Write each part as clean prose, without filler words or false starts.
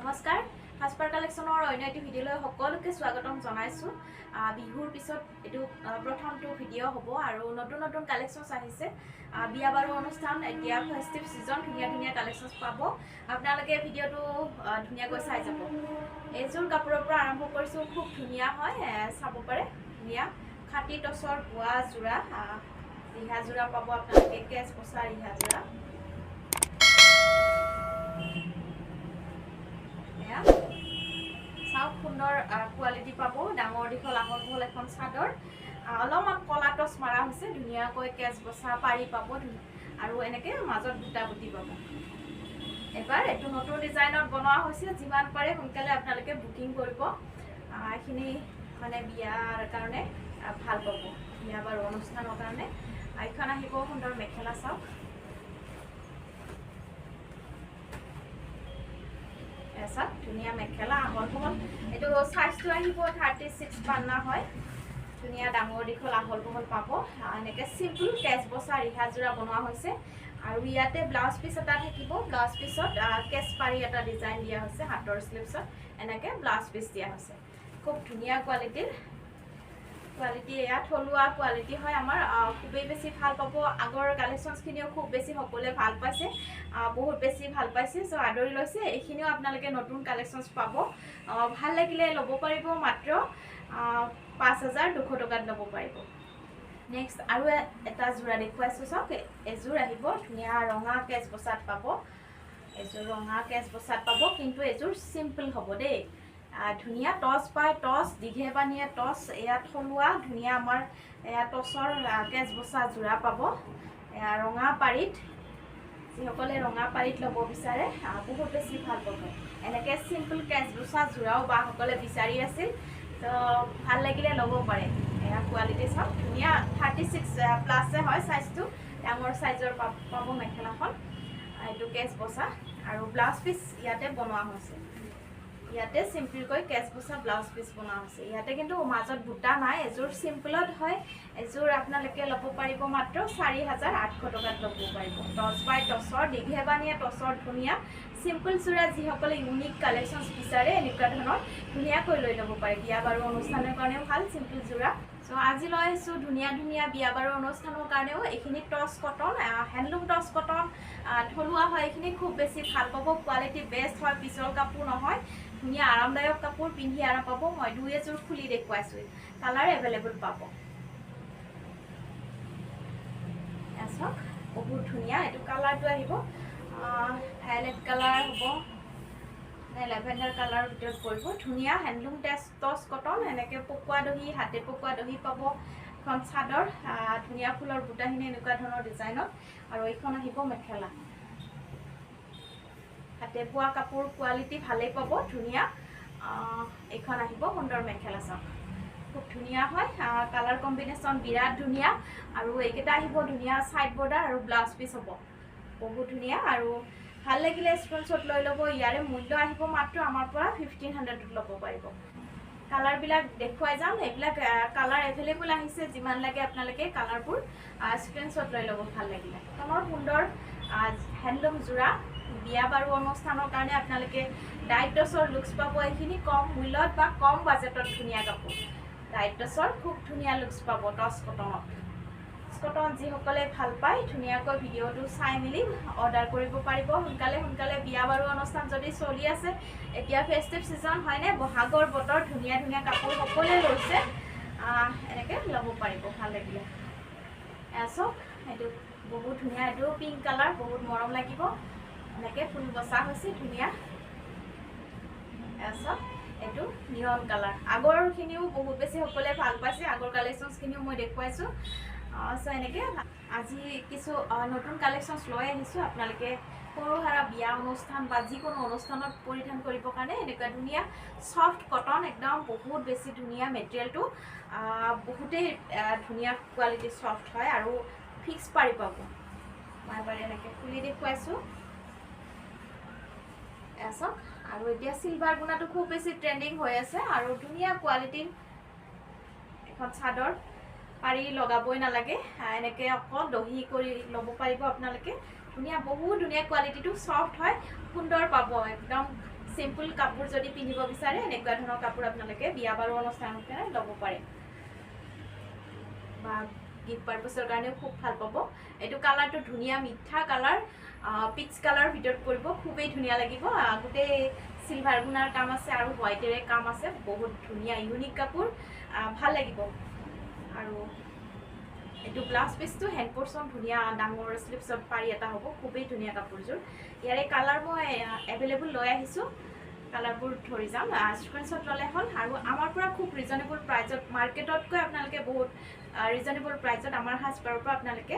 নমস্কাৰ সাজপাৰ কালেকশ্যনৰ অন্য এটি ভিডিঅ'লৈ সকলোকে স্বাগতম জনাইছো বিহুৰ পিছত এটো প্ৰথমটো ভিডিঅ' হ'ব আৰু নতুন নতুন কালেকশ্যনছ আহিছে বিয়া বাৰু অনুষ্ঠান এতিয়া ফেষ্টিভ সিজন ধুনিয়া ধুনিয়া কালেকশ্যনছ পাব আপোনালোকে ভিডিঅ'টো ধুনিয়াকৈ চাই যাব এজোৰ কাপোৰৰ পৰা আৰম্ভ কৰিছো খুব ধুনিয়া হয় চাব পাৰে ধুনিয়া খাটি টছৰ বুৱা জোৰা ৰিহা জোৰা পাব আপোনালোকে কেছ পছা ৰিহা জোৰা সুন্দৰ কোৱালিটি পাব ডাঙৰ দীঘল আহল বহল এখন চাদৰ অলপমান কলা টছ মাৰা হৈছে ধুনীয়াকৈ কেছ বছা পাৰি পাব আৰু এনেকে মাজত বুটা বুটি পাব এবাৰ এটো নতুন ডিজাইনত বনোৱা হৈছে যিমান পাৰে সোনকালে আপোনালোকে বুকিং কৰিব এখিনি মানে বিয়াৰ কাৰণে ভাল পাব বিয়া বাৰু অনুষ্ঠানৰ কাৰণে এইখন আহিব সুন্দৰ মেখেলা চাওক ऐसा दुनिया मेखेला आहल बहल एटो साइजটো আহিব 36 পান্না হয় দুনিয়া ডাঙৰ দীঘল आहल বহল পাব এনেকে সিম্পল কেছ বছা ৰিহা জোৰা বনোৱা হৈছে আৰু ইয়াতে ব্লাউজ পিস এটা থাকিব ব্লাউজ পিছত কেছ পাৰি এটা ডিজাইন দিয়া হৈছে হাতৰ স্লিভছত এনেকে ব্লাউজ পিস দিয়া হৈছে খুব ধুনিয়া কোৱালিটিৰ কোৱালিটি এয়া থলুৱা কোৱালিটি হয় আমাৰ খুবেই বেছি ভাল পাব আগৰ কালেকশ্যনছ খিনিও খুব বেছি সকলে ভাল পাইছে বহুত বেছি ভাল পাইছে সো আদৰি লৈছে এইখিনিও আপোনালোকে নতুন কালেকশ্যনছ পাব ভাল লাগিলে লব পাৰিব মাত্ৰ 5200 টকাত লব পাৰিব নেক্সট আৰু এটা জোৰা দেখুৱাইছো সক এজোৰ আহিব ধুনিয়া ৰঙা কেছ বছাত পাব এজোৰ ৰঙা কেছ বছাত পাব কিন্তু এজোৰ সিম্পল হ'ব দেই ধুনিয়া টছ পাই টছ দিঘে বানিয়ে টছ এয়া থলুৱা ধুনিয়া আমাৰ এয়া টছৰ কেছ বছা জোৰা পাব এয়া ৰঙা পাৰিত যিসকলে ৰঙা পাৰিত লব বিচাৰে বহুত বেছি ভাল পাব এনেকে সিম্পল কেছ বছা জোৰাও বা সকলে বিচাৰি আছিল তো ভাল লাগিলে লব পাৰে এয়া কোৱালিটি সব ধুনিয়া 36 প্লাস হয় সাইজটো ডাঙৰ সাইজৰ পাব মেখেলাখন এটো কেছ বছা আৰু ব্লাউজ পিস ইয়াতে বনোৱা হৈছে ইয়াতে সিম্পল কৈ কেছ বছা ব্লাউজ পিস বনোৱা হৈছে ইয়াতে কিন্তু মাজত বুটা নাই এজোৰ সিম্পলত হয় এজোৰ আপোনালোকে লব পাৰিব মাত্ৰ 4800 টকাত লব পাৰিব টছ বাই টছৰ দিঘে বানিয়ে টছৰ ধুনিয়া সিম্পল জোৰা যি সকলে ইউনিক কালেকশ্যনছ বিচাৰে এনেকুৱা ধৰণৰ ধুনিয়াকৈ লৈ লব পাৰে বিয়া বাৰু অনুষ্ঠানৰ কাৰণেও ভাল সিম্পল জোৰা সো আজি লৈ আছো ধুনিয়া ধুনিয়া বিয়া বাৰু অনুষ্ঠানৰ কাৰণেও এখিনি টছ কটন হ্যান্ডলুম টছ কটন থলুৱা হয় এখিনি খুব বেছি ভাল পাব কোৱালিটি বেষ্ট হয় পিছল কাপোৰ নহয় ধুনিয়া আৰামদায়ক কাপোৰ পিন্ধি আৰাম পাব মই দুই এজোৰ খুলি দেখুৱাইছো কালাৰ এভেইলেবল পাব এছক বহুত ধুনিয়া এটো কালাৰটো আহিব ভায়োলেট কালাৰ হ'ব নে লেভেণ্ডাৰ কালাৰ ভিতৰত পৰিব ধুনিয়া হ্যান্ডলুম টছ কটন এনেকে পকোৱা দহি হাতে পকোৱা দহি পাব এখন চাদৰ ধুনিয়া ফুলৰ বুটাহিনে এনেকুৱা ধৰণৰ ডিজাইনত আৰু এইখন আহিব মেখেলা হাতে পোৱা কাপোৰ কোৱালিটি ভালেই পাব ধুনিয়া এইখন আহিব সুন্দৰ মেখেলা চাওক খুব ধুনিয়া হয় কালাৰ কম্বিনেশ্যন বিৰাট ধুনিয়া আৰু এইকেইটা আহিব ধুনিয়া সাইড বৰ্ডাৰ আৰু ব্লাউজ পিস হ'ব বহুত ধুনিয়া আৰু ভাল লাগিলে স্ক্ৰিনশ্বট লৈ লব ইয়াৰে মূল্য আহিব মাত্ৰ আমাৰ পৰা 1500 লব পাৰিব কালাৰ বিলাক দেখুৱাই যাম এইবিলাক কালাৰ এভেইলেবল আহিছে যিমান লাগে আপোনালোকে কালাৰবোৰ স্ক্ৰিনশ্বট লৈ লব ভাল লাগিলে তোমাৰ সুন্দৰ হ্যান্ডলুম জোৰা বিয়া বাৰু অনুষ্ঠানৰ কাৰণে আপোনালোকে ডাইটছৰ লুকস পাব এইখিনি কম মূল্যত বা কম বাজেটত ধুনিয়া কাপোৰ ডাইটছৰ খুব ধুনিয়া লুকস পাব টছ কটন যি সকলে ভাল পায় ধুনিয়াকৈ ভিডিঅ'টো চাই মিলি অৰ্ডাৰ কৰিব পাৰিব সোনকালে বিয়া বাৰু অনুষ্ঠান যদি চলি আছে এতিয়া ফেষ্টিভ সিজন হয়নে বহাগৰ বতৰ ধুনিয়া ধুনিয়া কাপোৰ সকলে লৈছে এনেকে লব পাৰিব ভাল লাগিলে এছক এটো বহুত ধুনিয়া এটো পিংক কালাৰ বহুত মৰম লাগিব এনেকে ফুল বসা হৈছে ধুনিয়া এছক এটো নিয়ন কালাৰ আগৰ খিনিও বহুত বেছি সকলে ভাল পাইছে আগৰ কালেকশ্যনছ খিনিও মই দেখুৱাইছো সো এনেকে আজি কিছু নতুন কালেকশ্যনছ লৈ আহিছো আপোনালোকে সৰু হাৰা বিয়া অনুষ্ঠান বা যিকোনো অনুষ্ঠানত পৰিধান কৰিব কাৰণে এনেকুৱা ধুনিয়া সফট কটন একদম বহুত বেছি ধুনিয়া মেটেৰিয়েলটো বহুতে ধুনিয়া কোৱালিটি সফট হয় আৰু ফিক্স পাৰি পাব মই বাৰে এনেকে খুলি দেখুৱাইছো এছক আৰু এতিয়া সিলভাৰ গুণাটো খুব বেছি ট্ৰেন্ডিং হৈ আছে আৰু ধুনিয়া কোৱালিটিৰ এখন চাদৰ পাৰি লগাবই নালাগে এনেকে অকল দহি কৰি লব পাৰিব আপোনালোকে ধুনিয়া বহুত ধুনিয়া কোৱালিটিটো সফট হয় সুন্দৰ পাব একদম সিম্পল কাপোৰ যদি পিন্ধিব বিচাৰে এনেকুৱা ধৰণৰ কাপোৰ আপোনালোকে বিয়া বাৰু অনুষ্ঠানত ল'ব পাৰে বা গিফট পাৰপাছৰ কাৰণে খুব ভাল পাব এইটো কালাৰটো ধুনীয়া মিঠা কালাৰ পিচ কালাৰ ভিতৰত পৰিব খুবেই ধুনীয়া লাগিব গোটেই সিলভাৰ গুণাৰ কাম আছে আৰু হোৱাইটেৰে কাম আছে বহুত ধুনীয়া ইউনিক কাপোৰ ভাল লাগিব আৰু এইটো ব্লাউজ পিচটো হেণ্ড পোৰ্চন ধুনীয়া ডাঙৰ স্লিপছত পাৰি এটা হ'ব খুবেই ধুনীয়া কাপোৰযোৰ ইয়াৰে কালাৰ মই এভেইলেবল লৈ আহিছোঁ কালাৰবোৰ ধৰি যাম স্ক্ৰীনশ্বট ল'লে হ'ল আৰু আমাৰ পৰা খুব ৰিজনেবল প্ৰাইজত মাৰ্কেটতকৈ আপোনালোকে বহুত ৰিজনেবল প্ৰাইজত আমাৰ সাজপাৰৰ পৰা আপোনালোকে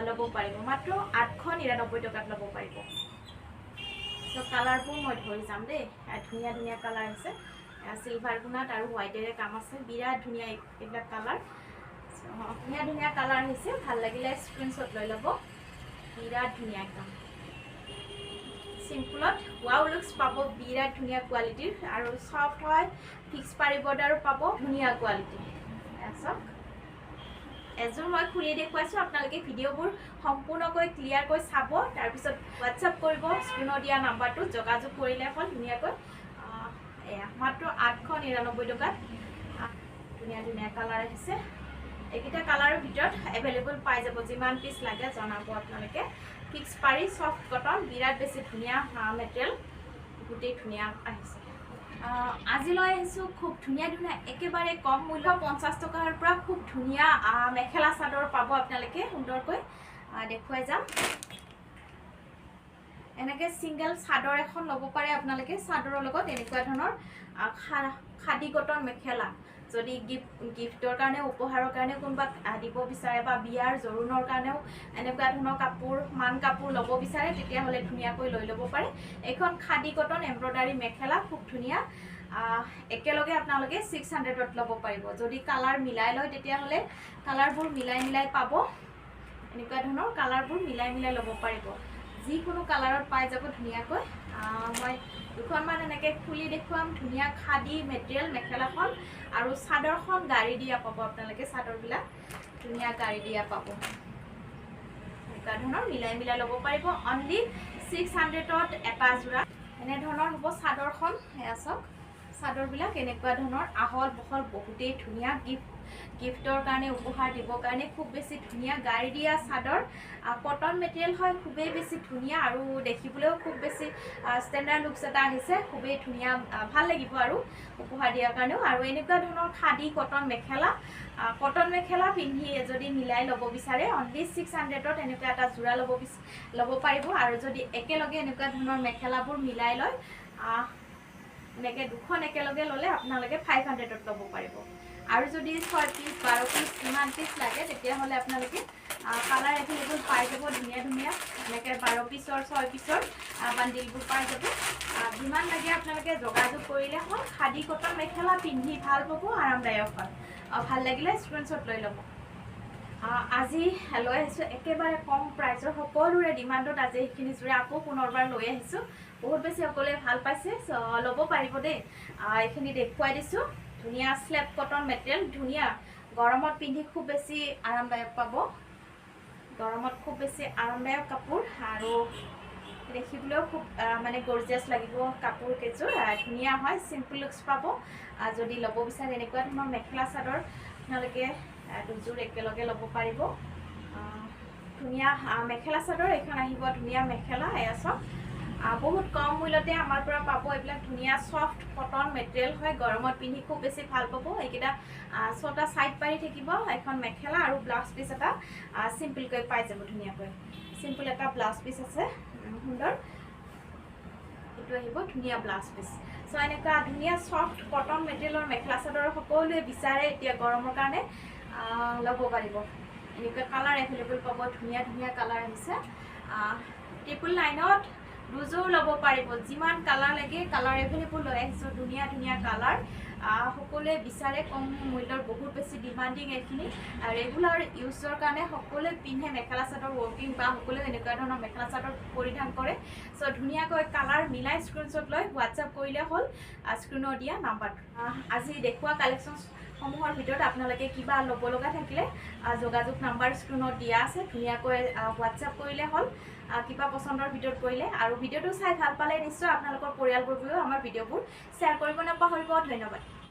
ল'ব পাৰিব মাত্ৰ 899 টকাত ল'ব পাৰিব তো কালাৰবোৰ মই ধৰি যাম দেই ধুনীয়া ধুনীয়া কালাৰ আছে সিলভাৰ গুণাত আৰু হোৱাইটেৰে কাম আছে বিৰাট ধুনীয়া এইবিলাক কালাৰ ধুনীয়া ধুনীয়া কালাৰ আহিছে ভাল লাগিলে স্ক্ৰীনশ্বট লৈ ল'ব বিৰাট ধুনীয়া একদম সিম্পলত ওয়াও লুকস পাব বিৰাট ধুনীয়া কোৱালিটিৰ আৰু সফট হয় ফিক্স পাৰি বৰ্ডাৰো পাব ধুনীয়া কোৱালিটি চাওক এযোৰ মই খুলি দেখুৱাইছোঁ আপোনালোকে ভিডিঅ'বোৰ সম্পূৰ্ণকৈ ক্লিয়াৰকৈ চাব তাৰপিছত হোৱাটছআপ কৰিব স্ক্ৰীনত দিয়া নাম্বাৰটো যোগাযোগ কৰিলে হ'ল ধুনীয়াকৈ এয়া মাত্ৰ 899 টকাত ধুনীয়া ধুনীয়া কালাৰ আহিছে এইকেইটা কালাৰৰ ভিতৰত এভেইলেবল পাই যাব যিমান পিচ লাগে জনাব আপোনালোকে ফিক্স পাৰি সফট কটন বিৰাট বেছি ধুনীয়া মেটেৰিয়েল গোটেই ধুনীয়া আহিছে আজি লৈ আহিছোঁ খুব ধুনীয়া ধুনীয়া একেবাৰে কম মূল্য 50 টকাৰ পৰা খুব ধুনীয়া মেখেলা চাদৰ পাব আপোনালোকে সুন্দৰকৈ দেখুৱাই যাম এনেকৈ সিংগল চাদৰ এখন ল'ব পাৰে আপোনালোকে চাদৰৰ লগত এনেকুৱা ধৰণৰ খাদী কটন মেখেলা যদি গিফটৰ কাৰণে উপহাৰৰ কাৰণে কোনোবা দিব বিচাৰে বা বিয়াৰ জৰুনৰ কাৰণেও এনেকুৱা ধৰণৰ কাপোৰ মান কাপোৰ ল'ব বিচাৰে তেতিয়াহ'লে ধুনীয়াকৈ লৈ ল'ব পাৰে এখন খাদী কটন এমব্ৰইডাৰী মেখেলা খুব ধুনীয়া একেলগে আপোনালোকে 600ত ল'ব পাৰিব যদি কালাৰ মিলাই লয় তেতিয়াহ'লে কালাৰবোৰ মিলাই পাব এনেকুৱা ধৰণৰ কালাৰবোৰ মিলাই ল'ব পাৰিব যিকোনো কালাৰত পাই যাব ধুনীয়াকৈ মই দুখনমান এনেকৈ খুলি দেখুৱাম ধুনীয়া খাদী মেটেৰিয়েল মেখেলাখন আৰু চাদৰখন গাড়ী দিয়া পাব আপোনালোকে চাদৰবিলাক ধুনীয়া গাড়ী দিয়া পাব এনেকুৱা ধৰণৰ মিলাই ল'ব পাৰিব অনলি 600ত এটা যোৰা এনেধৰণৰ হ'ব চাদৰখন এয়া চাওক চাদৰবিলাক এনেকুৱা ধৰণৰ আহল বহল বহুতেই ধুনীয়া গিফটৰ কাৰণে উপহাৰ দিবৰ কাৰণে খুব বেছি ধুনীয়া গাড়ী দিয়া চাদৰ কটন মেটেৰিয়েল হয় খুবেই বেছি ধুনীয়া আৰু দেখিবলৈও খুব বেছি ষ্টেণ্ডাৰ্ড লুকছ এটা আহিছে খুবেই ধুনীয়া ভাল লাগিব আৰু উপহাৰ দিয়াৰ কাৰণেও আৰু এনেকুৱা ধৰণৰ খাদী কটন মেখেলা পিন্ধি যদি মিলাই ল'ব বিচাৰে অনলি 600ত এনেকুৱা এটা যোৰা ল'ব পাৰিব আৰু যদি একেলগে এনেকুৱা ধৰণৰ মেখেলাবোৰ মিলাই লয় এনেকৈ দুখন একেলগে ল'লে আপোনালোকে 500ত ল'ব পাৰিব আৰু যদি 6 পিচ 12 পিচ ইমান পিচ লাগে তেতিয়াহ'লে আপোনালোকে কালাৰ এভেইলেবল পাই যাব ধুনীয়া এনেকৈ 12 পিচৰ 6 পিচৰ বান্ডিলবোৰ পাই যাব যিমান লাগে আপোনালোকে যোগাযোগ কৰিলে হ'ল খাদী কটন মেখেলা পিন্ধি ভাল পাব আৰামদায়ক হয় ভাল লাগিলে স্ক্ৰীনশ্বট লৈ ল'ব আজি লৈ আহিছোঁ একেবাৰে কম প্ৰাইচৰ সকলোৰে ডিমাণ্ডত আজি এইখিনি জোৰে আকৌ পুনৰবাৰ লৈ আহিছোঁ বহুত বেছি সকলোৱে ভাল পাইছে ল'ব পাৰিব দেই এইখিনি দেখুৱাই দিছোঁ ধুনীয়া স্লেপ কটন মেটেৰিয়েল ধুনীয়া গৰমত পিন্ধি খুব বেছি আৰামদায়ক পাব গৰমত খুব বেছি আৰামদায়ক কাপোৰ আৰু দেখিবলৈও খুব মানে গৰ্জিয়াছ লাগিব কাপোৰ কেইযোৰ ধুনীয়া হয় চিম্পল লুকছ পাব যদি ল'ব বিচাৰে এনেকুৱা ধৰণৰ মেখেলা চাদৰ আপোনালোকে দুযোৰ একেলগে ল'ব পাৰিব ধুনীয়া মেখেলা চাদৰ এইখন আহিব ধুনীয়া মেখেলা এয়া চাওক বহুত কম মূল্যতে আমাৰ পৰা পাব এইবিলাক ধুনীয়া সফট কটন মেটেৰিয়েল হয় গৰমত পিন্ধি খুব বেছি ভাল পাব এইকেইটা 6টা সাইড পাৰি থাকিব এখন মেখেলা আৰু ব্লাউজ পিচ এটা সিম্পলকৈ পাই যাব ধুনীয়াকৈ সিম্পল এটা ব্লাউজ পিচ আছে সুন্দৰ এইটো আহিব ধুনীয়া ব্লাউজ পিচ সো এনেকুৱা ধুনীয়া সফট কটন মেটেৰিয়েলৰ মেখেলা চাদৰ সকলোৱে বিচাৰে এতিয়া গৰমৰ কাৰণে ল'ব পাৰিব এনেকুৱা কালাৰ এভেইলেবল পাব ধুনীয়া কালাৰ আহিছে 999ত দুযোৰ ল'ব পাৰিব যিমান কালাৰ লাগে কালাৰ এভেইলেবল লৈ আহিছোঁ ধুনীয়া কালাৰ সকলোৱে বিচাৰে কম মূল্যৰ বহুত বেছি ডিমাণ্ডিং এইখিনি ৰেগুলাৰ ইউজৰ কাৰণে সকলোৱে পিন্ধে মেখেলা চাদৰ ৱৰ্কিং বা সকলোৱে এনেকুৱা ধৰণৰ মেখেলা চাদৰ পৰিধান কৰে সো ধুনীয়াকৈ কালাৰ মিলাই স্ক্ৰীনশ্বট লৈ হোৱাটছআপ কৰিলে হ'ল স্ক্ৰীনত দিয়া নাম্বাৰটো আজি দেখুওৱা কালেকশ্যনসমূহৰ ভিতৰত আপোনালোকে কিবা ল'ব লগা থাকিলে যোগাযোগ নাম্বাৰ স্ক্ৰীনত দিয়া আছে ধুনীয়াকৈ হোৱাটছআপ কৰিলে হ'ল কিবা পছন্দৰ ভিডিঅ'ত পৰিলে আৰু ভিডিঅ'টো চাই ভাল পালে নিশ্চয় আপোনালোকৰ পৰিয়ালবৰ্গেও আমাৰ ভিডিঅ'বোৰ শ্বেয়াৰ কৰিব নাপাহৰিব। ধন্যবাদ।